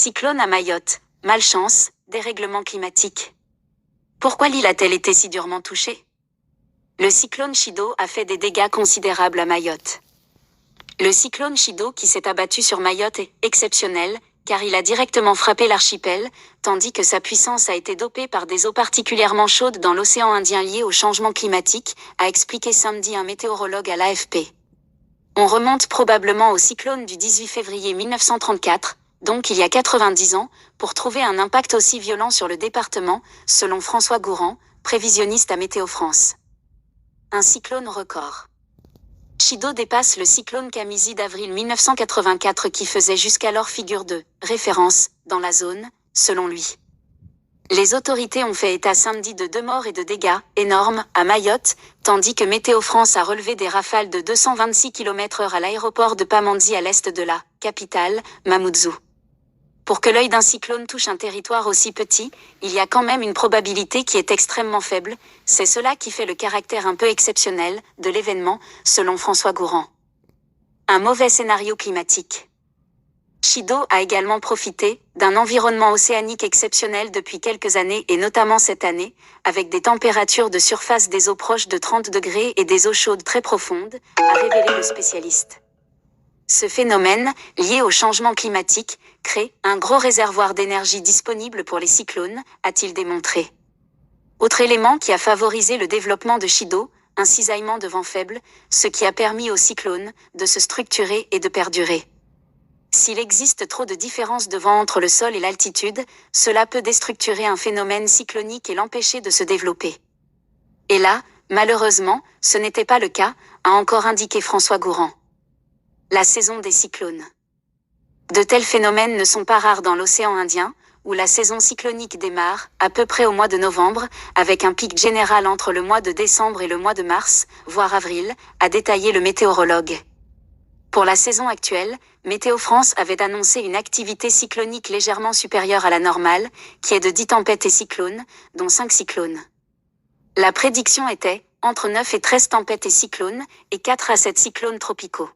Cyclone à Mayotte, malchance, dérèglement climatique. Pourquoi l'île a-t-elle été si durement touchée? Le cyclone Chido a fait des dégâts considérables à Mayotte. Le cyclone Chido qui s'est abattu sur Mayotte est exceptionnel, car il a directement frappé l'archipel, tandis que sa puissance a été dopée par des eaux particulièrement chaudes dans l'océan Indien liées au changement climatique, a expliqué samedi un météorologue à l'AFP. On remonte probablement au cyclone du 18 février 1934, donc il y a 90 ans, pour trouver un impact aussi violent sur le département, selon François Gourand, prévisionniste à Météo France. Un cyclone record. Chido dépasse le cyclone Kamizy d'avril 1984 qui faisait jusqu'alors figure de référence dans la zone, selon lui. Les autorités ont fait état samedi de 2 morts et de dégâts énormes à Mayotte, tandis que Météo France a relevé des rafales de 226 km/h à l'aéroport de Pamandzi à l'est de la capitale, Mamoudzou. Pour que l'œil d'un cyclone touche un territoire aussi petit, il y a quand même une probabilité qui est extrêmement faible, c'est cela qui fait le caractère un peu exceptionnel de l'événement, selon François Gourand. Un mauvais scénario climatique. Chido a également profité d'un environnement océanique exceptionnel depuis quelques années et notamment cette année, avec des températures de surface des eaux proches de 30 degrés et des eaux chaudes très profondes, a révélé le spécialiste. Ce phénomène, lié au changement climatique, crée un gros réservoir d'énergie disponible pour les cyclones, a-t-il démontré. Autre élément qui a favorisé le développement de Chido, un cisaillement de vent faible, ce qui a permis aux cyclones de se structurer et de perdurer. S'il existe trop de différences de vent entre le sol et l'altitude, cela peut déstructurer un phénomène cyclonique et l'empêcher de se développer. Et là, malheureusement, ce n'était pas le cas, a encore indiqué François Gourand. La saison des cyclones. De tels phénomènes ne sont pas rares dans l'océan Indien, où la saison cyclonique démarre, à peu près au mois de novembre, avec un pic général entre le mois de décembre et le mois de mars, voire avril, a détaillé le météorologue. Pour la saison actuelle, Météo France avait annoncé une activité cyclonique légèrement supérieure à la normale, qui est de 10 tempêtes et cyclones, dont 5 cyclones. La prédiction était entre 9 et 13 tempêtes et cyclones, et 4 à 7 cyclones tropicaux.